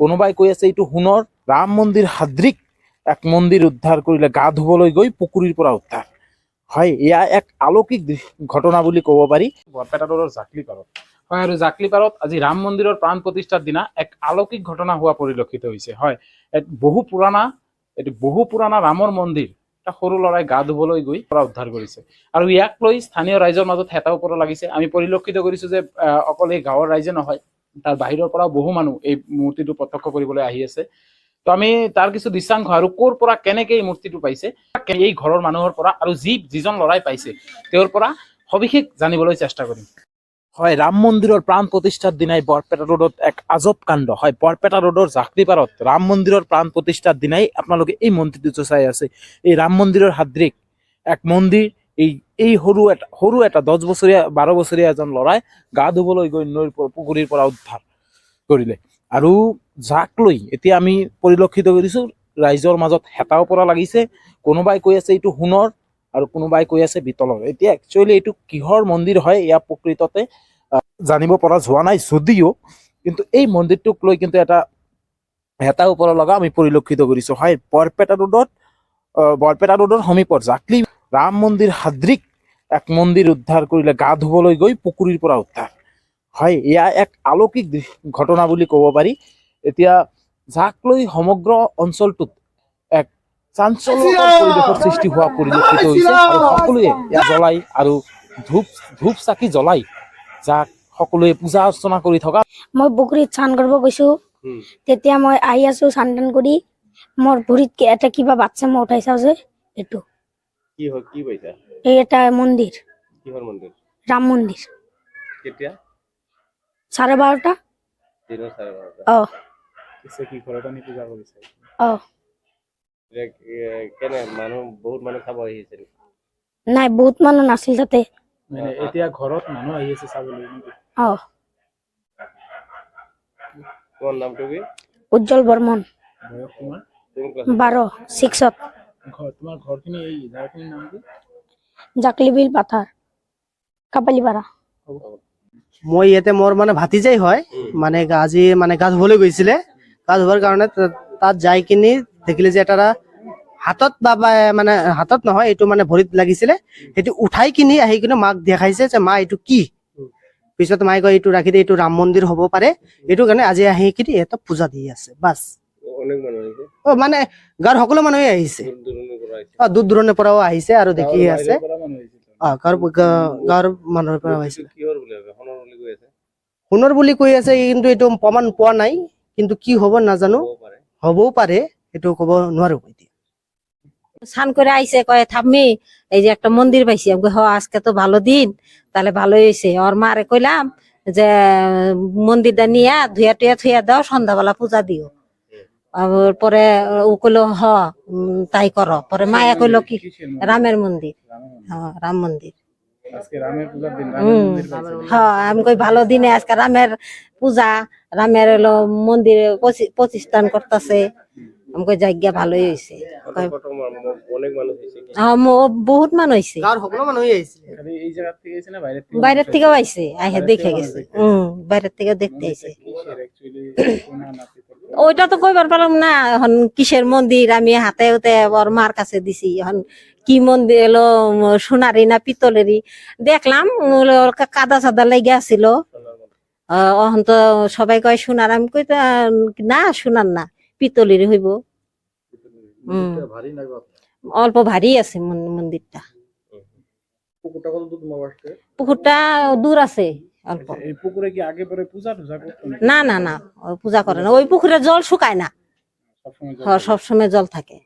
কোনোবাই কৈ আছে এইটো সোণৰ। ৰাম মন্দিৰ সাদৃক এক মন্দিৰ উদ্ধাৰ কৰিলে গা ধুবলৈ গৈ পুখুৰীৰ পৰা উদ্ধাৰ। হয়, এয়া এক আলৌকিক ঘটনা বুলি ক'ব পাৰি বৰপেটা ৰোডৰ জাকলিপাৰত। হয়, আৰু জাকলিপাৰত আজি ৰাম মন্দিৰৰ প্ৰাণ প্ৰতিষ্ঠাৰ দিনা এক আলৌকিক ঘটনা হোৱা পৰিলক্ষিত হৈছে। হয়, এইটো বহু পুৰণা ৰামৰ মন্দিৰ এটা সৰু ল'ৰাই গা ধুবলৈ গৈ পৰা উদ্ধাৰ কৰিছে। আৰু ইয়াক লৈ স্থানীয় ৰাইজৰ মাজত হেতাও ওপৰ লাগিছে। আমি পৰিলক্ষিত কৰিছো যে অকল এই গাঁৱৰ ৰাইজে নহয়, তাৰ বাহিৰৰ পৰাও বহু মানুহ এই মূৰ্তিটো প্ৰত্যক্ষ কৰিবলৈ আহি আছে। তো আমি তাৰ কিছু দৃশ্যাংশ আৰু ক'ৰ পৰা কেনেকে এই মূৰ্তিটো পাইছে, এই ঘৰৰ মানুহৰ পৰা আৰু যিজন ল'ৰাই পাইছে তেওঁৰ পৰা সবিশেষ জানিবলৈ চেষ্টা কৰিম। হয়, ৰাম মন্দিৰৰ প্ৰাণ প্ৰতিষ্ঠাৰ দিনাই বৰপেটা ৰোডত এক আজব কাণ্ড। হয়, বৰপেটা ৰোডৰ জাকলিপাৰত ৰাম মন্দিৰৰ প্ৰাণ প্ৰতিষ্ঠাৰ দিনাই আপোনালোকে এই মন্দিৰটো চাই আছে। এই ৰাম মন্দিৰৰ সাদৃক এক মন্দিৰ, এই সৰু এটা 10 বছৰীয়া 12 বছৰীয়া এজন ল'ৰাই গা ধুবলৈ গৈ পুখুৰীৰ পৰা উদ্ধাৰ কৰিলে। আৰু যাক লৈ এতিয়া আমি পৰিলক্ষিত কৰিছো ৰাইজৰ মাজত হেতাও পৰা লাগিছে। কোনোবাই কৈ আছে এইটো সোণৰ আৰু কোনোবাই কৈ আছে পিতলৰ। এতিয়া একচুৱেলি এইটো কিহৰ মন্দিৰ হয় ইয়াৰ প্ৰকৃততে জানিব পৰা যোৱা নাই যদিও, কিন্তু এই মন্দিৰটোক লৈ কিন্তু এটা হেতা ওপৰ লগা আমি পৰিলক্ষিত কৰিছো। হয়, বৰপেটা ৰোডৰ সমীপৰ জাকলি ৰাম মন্দিৰ সাদৃক এক মন্দিৰ উদ্ধাৰ কৰিলে গা ধুবলৈ গৈ পুখুৰীৰ পৰা উদ্ধাৰ। হয়, এয়া এক আলৌকিক ঘটনা বুলি ক'ব পাৰি। এতিয়া যাক লৈ সমগ্ৰ অঞ্চলটোত এক চাঞ্চল্যকৰ পৰিৱেশৰ সৃষ্টি হোৱা পৰিলক্ষিত হৈছে। আৰু সকলোৱে ইয়াত জ্বলাই আৰু ধূপ চাকি জ্বলাই যাক সকলোৱে পূজা অৰ্চনা কৰি থকা। মই পুখুৰীত স্নান কৰিব গৈছো, তেতিয়া মই আহি আছো স্নান কৰি, মোৰ ভৰিত এটা কিবা বাচ্চা মই উঠাই চাও যে এইটো কি হয়, কি পাইছা? এই এটা মন্দিৰ, কিহৰ মন্দিৰ? ৰাম মন্দিৰ। কেতিয়া? 12:30 দিনৰ 12:30। কি ঘৰত আনি পূজা কৰিছে? কেনে মানুহ, বহুত মানুহ চাব আহিছিল? নাই, বহুত মানুহ নাছিল তাতে। এতিয়া ঘৰত মানুহ আহি আছে চাবলৈ নেকি? তোমাৰ নামটো কি? উজ্জ্বল বৰ্মন। বয়স তোমাৰ? 12, 6ত। তোমাৰ ঘৰখিনি এই জাগাখিনিৰ নাম কি? জাকলিবিল পাথাৰ, কাপালিপাৰা। মই ইয়াতে মোৰ মানে ভাতিজাই হয়, মানে আজি মানে গা ধুবলৈ গৈছিলে। গা ধোৱাৰ কাৰণে তাত যাই কিনি দেখিলে যে এটা হাতত মানে হাতত নহয়, এইটো মানে ভৰিত লাগিছিলে। সেইটো উঠাই কিনি আহি কিনে মাক দেখাইছে যে মা এইটো কি। পিছত মায়ে কয় এইটো ৰাখি দে, এইটো ৰাম মন্দিৰ হ'ব পাৰে, এইটো কাৰণে আজি আহি কিনি এটা পূজা দি আছে বাছ। মানে গাঁৱৰ সকলো মানুহে আহিছে, দূৰ দূৰণিৰ পৰাও আহিছে আৰু দেখি আছে। গাঁৱৰ মানুহৰ পৰা আহিছে। সোণৰ বুলি কৈ আছে, কিন্তু এইটো প্ৰমাণ পোৱা নাই। কিন্তু কি হ'ব নাজানো, হবও পাৰে, এইটো কব নোৱাৰো। স্নান করে আইসে কয়ে থাম্মি এই যে একটা মন্দির পাইছি। আমি কই, হ আজকে তো ভালো দিন, তাহলে ভালোই হয়েছে। ওর মারে কইলাম যে মন্দিরটা নিয়ে ধুয়া টুয়া থুয়া দাও, সন্ধ্যাবেলা পূজা দিও। পরে ও কইলো হ তাই করো। পরে মায়া কইলো কি রামের মন্দির, রাম মন্দির। আমি কই ভালো দিনে আজকে রামের পূজা, রামের হলো মন্দিরে প্রতিষ্ঠান করতেছে। আমি কই জায়গা ভালোই হয়েছে। বহুত মানুষ হয়েছে, বাইরের থেকেও আইছে, আইসে দেখে গেছে। বাইরের থেকে দেখতে আইছে। ওইটা তো কইবার পারলাম না এখন কিসের মন্দির। আমি হাতে হাতে ওর মার কাছে দিছি। এখন কি মন্দির এলো, সোনারি না পিতলেরই দেখলাম। কাদা চাদা লেগে আসছিল। এখন তো সবাই কয় সোনার। আমি কই না, সোনার না, পিতলেরই হইব। অল্প ভারী আছে মন্দিরটা। পুকুরটা দূর আছে অল্প। না না না, পূজা করে না। ওই পুকুরে জল শুকায় না, সবসময় জল থাকে।